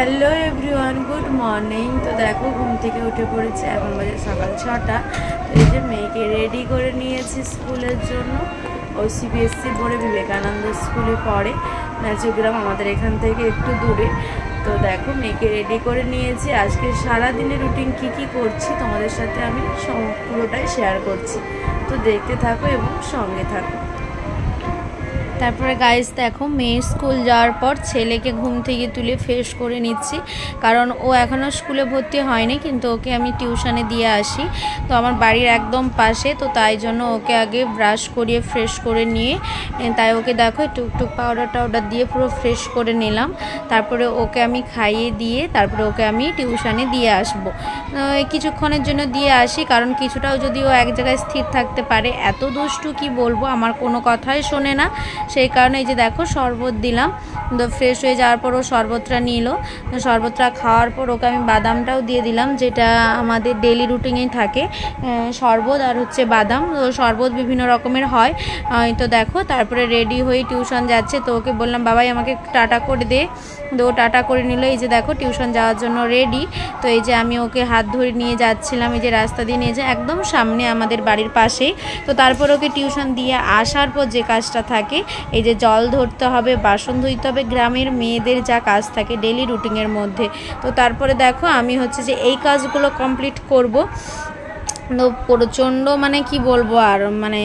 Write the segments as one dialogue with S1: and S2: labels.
S1: Hello everyone, good morning. তো দেখো ঘুম থেকে উঠে পড়েছে, এখন বাজে সকাল 6টা। তো এই যে মেয়েকে রেডি করে নিয়েছি স্কুলের জন্য। ও সিবিএসসি বোর্ডে বিবেকানন্দ স্কুলে পড়ে, ম্যাচুগ্রাম আমাদের এখান থেকে একটু দূরে। তো দেখো মেয়েকে রেডি করে নিয়েছি। আজকে সারাদিনের রুটিন কি করছি তোমাদের সাথে আমি পুরোটাই শেয়ার করছি। তো দেখতে থাকো এবং সঙ্গে থাকো। তারপরে গাইস দেখো মেয়ে স্কুল যাওয়ার পর ছেলেকে ঘুম থেকে তুলে ফ্রেশ করে নিচ্ছি, কারণ ও এখনও স্কুলে ভর্তি হয়নি, কিন্তু ওকে আমি টিউশনে দিয়ে আসি। তো আমার বাড়ির একদম পাশে, তো তাই জন্য ওকে আগে ব্রাশ করিয়ে ফ্রেশ করে নিয়ে তাই ওকে দেখো টুকটুক পাউডার দিয়ে পুরো ফ্রেশ করে নিলাম। তারপরে ওকে আমি খাইয়ে দিয়ে তারপরে ওকে আমি টিউশনে দিয়ে আসবো। কিছুক্ষণের জন্য দিয়ে আসি, কারণ কিছুটাও যদি ও এক জায়গায় স্থির থাকতে পারে। এত দুষ্টু কি বলবো, আমার কোনো কথাই শোনে না। সেই কারণে এই যে দেখো শরবত দিলাম। তো ফ্রেশ হয়ে যাওয়ার পর ও শরবতটা নিল। শরবতটা খাওয়ার পর ওকে আমি বাদামটাও দিয়ে দিলাম, যেটা আমাদের ডেলি রুটিনেই থাকে, শরবত আর হচ্ছে বাদাম। তো শরবত বিভিন্ন রকমের হয়। তো দেখো তারপরে রেডি হয়ে টিউশন যাচ্ছে। তো ওকে বললাম বাবাই আমাকে টাটা করে দে। তো ও টাটা করে নিল। এই যে দেখো টিউশন যাওয়ার জন্য রেডি। তো এই যে আমি ওকে হাত ধরে নিয়ে যাচ্ছিলাম, এই যে রাস্তা দিয়ে নিয়ে যায় একদম সামনে আমাদের বাড়ির পাশেই। তো তারপর ওকে টিউশন দিয়ে আসার পর যে কাজটা থাকে, এই যে জল ধরতে হবে, বাসন ধুইতে হবে, গ্রামের মেয়েদের যা কাজ থাকে ডেলি রুটিনের মধ্যে। তো তারপরে দেখো আমি হচ্ছে যে এই কাজগুলো কমপ্লিট করব। তো প্রচণ্ড মানে কি বলবো, আর মানে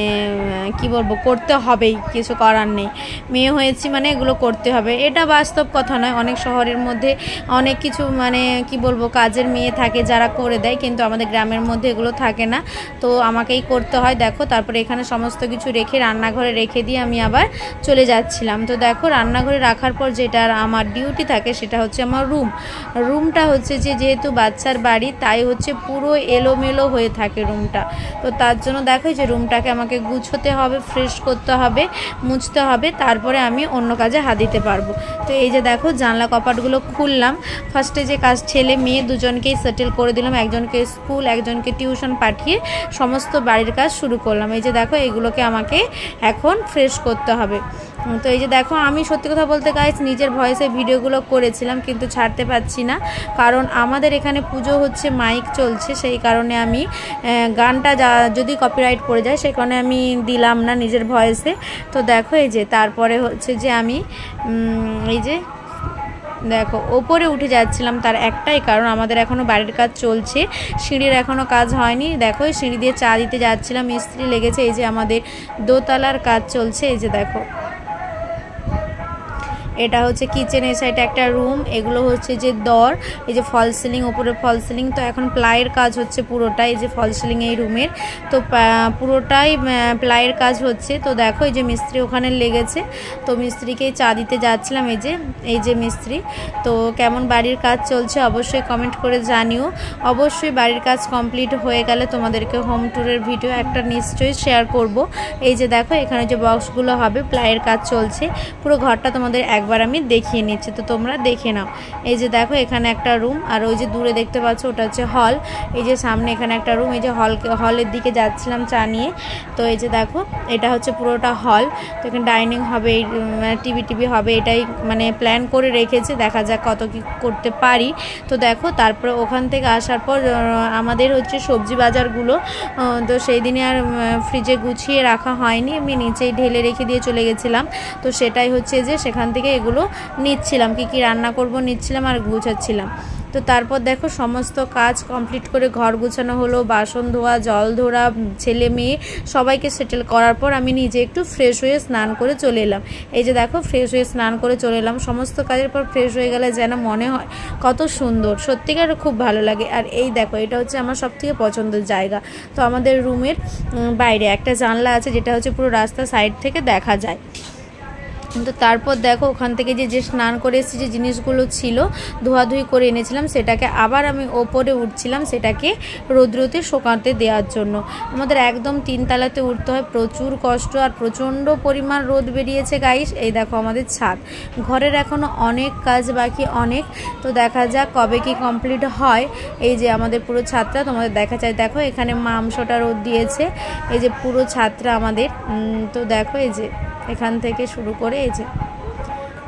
S1: কি বলবো, করতে হবেই, কিছু করার নেই। মেয়ে হয়েছি মানে এগুলো করতে হবে, এটা বাস্তব কথা নয়। অনেক শহরের মধ্যে অনেক কিছু মানে কি বলবো কাজের মেয়ে থাকে যারা করে দেয়, কিন্তু আমাদের গ্রামের মধ্যে এগুলো থাকে না। তো আমাকেই করতে হয়। দেখো তারপরে এখানে সমস্ত কিছু রেখে রান্নাঘরে রেখে দিয়ে আমি আবার চলে যাচ্ছিলাম। তো দেখো রান্নাঘরে রাখার পর যেটা আমার ডিউটি থাকে সেটা হচ্ছে আমার রুমটা হচ্ছে যে যেহেতু বাচ্চার বাড়ি, তাই হচ্ছে পুরো এলোমেলো হয়ে থাকে রুমটা। তো তার জন্য দেখো যে রুমটাকে আমাকে গুছোতে হবে, ফ্রেশ করতে হবে, মুছতে হবে, তারপরে আমি অন্য কাজে হাত দিতে পারবো। তো এই যে দেখো জানলা কপাটগুলো খুললাম। ফার্স্টে যে কাজ ছেলে মেয়ে দুজনকেই সেটেল করে দিলাম, একজনকে স্কুল একজনকে টিউশন পাঠিয়ে সমস্ত বাড়ির কাজ শুরু করলাম। এই যে দেখো এগুলোকে আমাকে এখন ফ্রেশ করতে হবে। তো এই যে দেখো আমি সত্যি কথা বলতে গাইস নিজের ভয়েসে ভিডিওগুলো করেছিলাম, কিন্তু ছাড়তে পারছি না, কারণ আমাদের এখানে পুজো হচ্ছে, মাইক চলছে, সেই কারণে আমি গানটা যদি কপিরাইট পড়ে যায় সেই কারণে আমি দিলাম না নিজের ভয়েসে। তো দেখো এই যে তারপরে হচ্ছে যে আমি এই যে দেখো ওপরে উঠে যাচ্ছিলাম, তার একটাই কারণ আমাদের এখনও বাড়ির কাজ চলছে, সিঁড়ির এখনও কাজ হয়নি। দেখো সিঁড়ি দিয়ে চা দিতে যাচ্ছিলাম, মিস্ত্রি লেগেছে। এই যে আমাদের দোতলার কাজ চলছে। এই যে দেখো এটা হচ্ছে কিচেন, এই সাইডে একটা রুম, এগুলো হচ্ছে যে দর, এই যে ফল সিলিং, উপরে ফল সিলিং। তো এখন প্লাইয়ের কাজ হচ্ছে পুরোটাই, এই যে ফল সিলিং এই রুমের, তো পুরোটাই প্লাইয়ের কাজ হচ্ছে। তো দেখো এই যে মিস্ত্রি ওখানে লেগেছে, তো মিস্ত্রিকেই চা দিতে যাচ্ছিলাম। এই যে মিস্ত্রি। তো কেমন বাড়ির কাজ চলছে অবশ্যই কমেন্ট করে জানিও। অবশ্যই বাড়ির কাজ কমপ্লিট হয়ে গেলে তোমাদেরকে হোম ট্যুরের ভিডিও একটা নিশ্চয়ই শেয়ার করব। এই যে দেখো এখানে যে বক্সগুলো হবে, প্লাইয়ের কাজ চলছে, পুরো ঘরটা তোমাদের একবার আমি দেখিয়ে নিচ্ছি, তো তোমরা দেখে নাও। এই যে দেখো এখানে একটা রুম, আর ওই যে দূরে দেখতে পাচ্ছ ওটা হচ্ছে হল। এই যে সামনে এখানে একটা রুম, এই যে হলের দিকে যাচ্ছিলাম চা নিয়ে। তো এই যে দেখো এটা হচ্ছে পুরোটা হল। তো এখানে ডাইনিং হবে, টিভি হবে, এটাই মানে প্ল্যান করে রেখেছে, দেখা যাক কত কি করতে পারি। তো দেখো তারপরে ওখান থেকে আসার পর আমাদের হচ্ছে সবজি বাজারগুলো, তো সেই দিনে আর ফ্রিজে গুছিয়ে রাখা হয়নি, আমি নিচেই ঢেলে রেখে দিয়ে চলে গেছিলাম। তো সেটাই হচ্ছে যে সেখান থেকে এগুলো নিচ্ছিলাম, কি রান্না করব নিচ্ছিলাম আর গুছাচ্ছিলাম। তো তারপর দেখো সমস্ত কাজ কমপ্লিট করে ঘর গুছানো হলো, বাসন ধোয়া, জল ধরা, ছেলে মেয়ে সবাইকে সেটেল করার পর আমি নিজে একটু ফ্রেশ হয়ে স্নান করে চলে এলাম। এই যে দেখো ফ্রেশ হয়ে স্নান করে চলে এলাম। সমস্ত কাজের পর ফ্রেশ হয়ে গেলে যেন মনে হয় কত সুন্দর, সত্যিকার খুব ভালো লাগে। আর এই দেখো এটা হচ্ছে আমার সবথেকে পছন্দের জায়গা। তো আমাদের রুমের বাইরে একটা জানলা আছে, যেটা হচ্ছে পুরো রাস্তা সাইড থেকে দেখা যায়। কিন্তু তারপর দেখো ওখান থেকে যে স্নান করে এসেছি, যে জিনিসগুলো ছিল ধোয়াধুয়ি করে এনেছিলাম, সেটাকে আবার আমি ওপরে উঠছিলাম, সেটাকে রৌদ্রতে শুকাতে দেওয়ার জন্য। আমাদের একদম 3 তলাতে উঠতে হয়, প্রচুর কষ্ট, আর প্রচণ্ড পরিমাণ রোদ বেরিয়েছে গাইস। এই দেখো আমাদের ছাদ, ঘরের এখনও অনেক কাজ বাকি, অনেক। তো দেখা যাক কবে কি কমপ্লিট হয়। এই যে আমাদের পুরো ছাদটা তোমাদের দেখা যায়, দেখো এখানে মামসটা রোদ দিয়েছে, এই যে পুরো ছাদটা আমাদের। তো দেখো এই যে এখান থেকে শুরু করে এই যে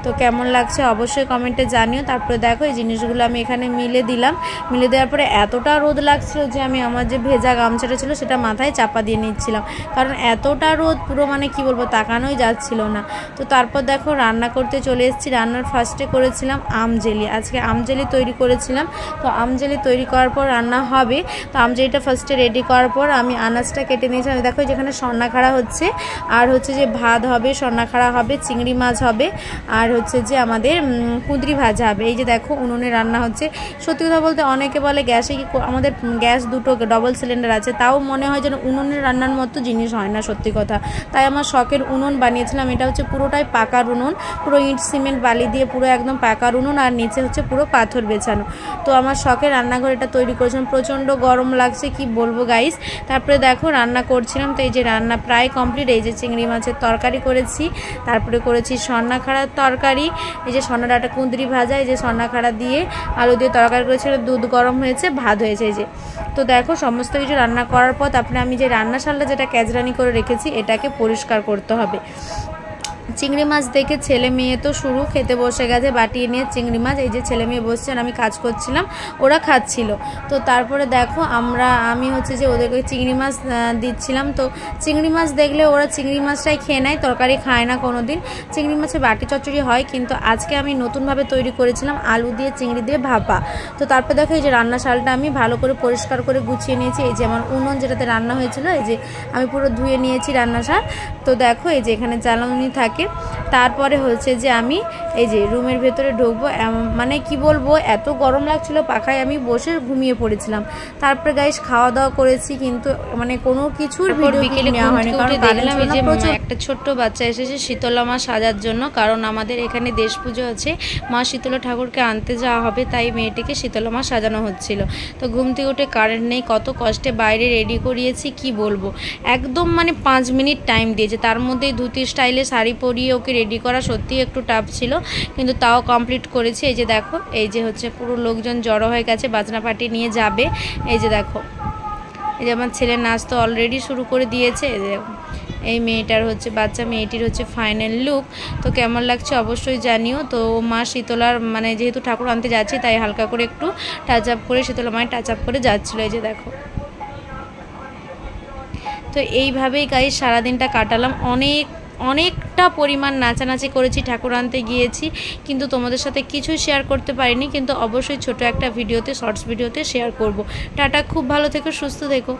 S1: তো কেমন লাগছে অবশ্যই কমেন্টে জানিও। তারপরে দেখো এই জিনিসগুলো আমি এখানে মিলে দিলাম। মিলে দেওয়ার পরে এতটা রোদ লাগছিল যে আমি আমার যে ভেজা গামছাটা ছিল সেটা মাথায় চাপা দিয়ে নিচ্ছিলাম, কারণ এতটা রোদ পুরো মানে কি বলবো তাকানোই যাচ্ছিল না। তো তারপর দেখো রান্না করতে চলে এসেছি। রান্নার ফার্স্টে করেছিলাম আম জেলি, আজকে আম জেলি তৈরি করেছিলাম। তো আম জেলি তৈরি করার পর রান্না হবে। তো আম জেলিটা ফার্স্টে রেডি করার পর আমি আনাজটা কেটে নিয়েছিলাম। দেখো যেখানে সন্নাখাড়া হচ্ছে, আর হচ্ছে যে ভাত হবে, সন্নাখাড়া হবে, চিংড়ি মাছ হবে, আর হচ্ছে যে আমাদের কুঁদরি ভাজা হবে। এই যে দেখো উনুনে রান্না হচ্ছে। সত্যি কথা বলতে অনেকে বলে গ্যাসে কি, আমাদের গ্যাস দুটো ডবল সিলিন্ডার আছে, তাও মনে হয় যেন উনুনের রান্নার মতো জিনিস হয় না সত্যি কথা। তাই আমার শখের উনুন বানিয়েছিলাম। এটা হচ্ছে পুরোটাই পাকার উনুন, পুরো ইট সিমেন্ট বালি দিয়ে পুরো একদম পাকার উনুন, আর নিচে হচ্ছে পুরো পাথর বেছানো। তো আমার শখের রান্নাঘর এটা তৈরি করেছিলাম। প্রচণ্ড গরম লাগছে কি বলবো গাইস। তারপরে দেখো রান্না করছিলাম। তো এই যে রান্না প্রায় কমপ্লিট। এই যে চিংড়ি মাছের তরকারি করেছি, তারপরে করেছি সন্নাখাড়ার তরকারি, এই যে সন্না ডাঁটা কুঁদরি ভাজা, এই যে সন্নাখাড়া দিয়ে আলু দিয়ে তরকারি করেছি, দুধ গরম হয়েছে, ভাত হয়েছে। এই যে তো দেখো সমস্ত কিছু রান্না করার পর তারপরে আমি যে রান্নাশালটা যেটা ক্যাজরানি করে রেখেছি এটাকে পরিষ্কার করতে হবে। চিংড়ি মাছ দেখে ছেলে মেয়ে তো শুরু, খেতে বসে গেছে বাটিয়ে নিয়ে চিংড়ি মাছ। এই যে ছেলে মেয়ে বসছে আর আমি কাজ করছিলাম, ওরা খাচ্ছিল। তো তারপরে দেখো আমি হচ্ছে যে ওদেরকে চিংড়ি মাছ দিচ্ছিলাম। তো চিংড়ি মাছ দেখলে ওরা চিংড়ি মাছটাই খেয়ে নেয়, তরকারি খায় না কোনো দিন। চিংড়ি মাছের বাটি চচ্চড়ি হয়, কিন্তু আজকে আমি নতুনভাবে তৈরি করেছিলাম আলু দিয়ে চিংড়ি দিয়ে ভাপা। তো তারপরে দেখো এই যে রান্নাশালটা আমি ভালো করে পরিষ্কার করে গুছিয়ে নিয়েছি। এই যে আমার উনুন যেটাতে রান্না হয়েছিল, এই যে আমি পুরো ধুয়ে নিয়েছি রান্নাশাল। তো দেখো এই যে এখানে জ্বালানি থাকে। তারপরে হচ্ছে যে আমি এই যে রুমের ভেতরে ঢুকবো, মানে কি বলবো এত গরম লাগছিল, পাখায় আমি বসে ঘুমিয়ে পড়েছিলাম। তারপরে গাইস খাওয়া দাওয়া করেছি, কিন্তু মানে কোনো কিছুর ভিডিও নেওয়া হয়নি, কারণ দেখলাম এই যে একটা ছোট্ট বাচ্চা এসেছে শীতলা মা সাজার জন্য, কারণ আমাদের এখানে দেশ পুজো আছে, মা শীতলা ঠাকুরকে আনতে যাওয়া হবে, তাই মেয়েটিকে শীতলা মা সাজানো হচ্ছিল। তো ঘুম থেকে উঠে কারেন্ট নেই, কত কষ্টে বাইরে রেডি করিয়েছি কি বলবো, একদম মানে 5 মিনিট টাইম দিয়েছে। তার মধ্যেই ধুতি স্টাইলে শাড়ি পরিয়ে ওকে রেডি করা সত্যি একটু টাফ ছিল, কিন্তু তাও কমপ্লিট করেছি। এই যে দেখো এই যে হচ্ছে পুরো লোকজন জড়ো হয়ে গেছে, বাজনা পার্টি নিয়ে যাবে। এই যে দেখো এই যে আমার ছেলে নাচ তো অলরেডি শুরু করে দিয়েছে। এই যে এই মেয়েটার হচ্ছে বাচ্চা মেয়েটির হচ্ছে ফাইনাল লুক। তো কেমন লাগছে অবশ্যই জানিও। তো মা শীতলার মানে যেহেতু ঠাকুর আনতে যাচ্ছে তাই হালকা করে একটু টাচ আপ করে শীতলা মায়ের টাচ আপ করে যাচ্ছিলো। এই যে দেখো তো এইভাবেই গাইস সারাদিনটা কাটালাম। অনেকটা পরিমাণ নাচানাচি করেছি, ঠাকুর আনতে গিয়েছি, কিন্তু তোমাদের সাথে কিছুই শেয়ার করতে পারিনি, কিন্তু অবশ্যই ছোট একটা ভিডিওতে, শর্টস ভিডিওতে শেয়ার করব। টাটা, খুব ভালো থেকো, সুস্থ থেকো।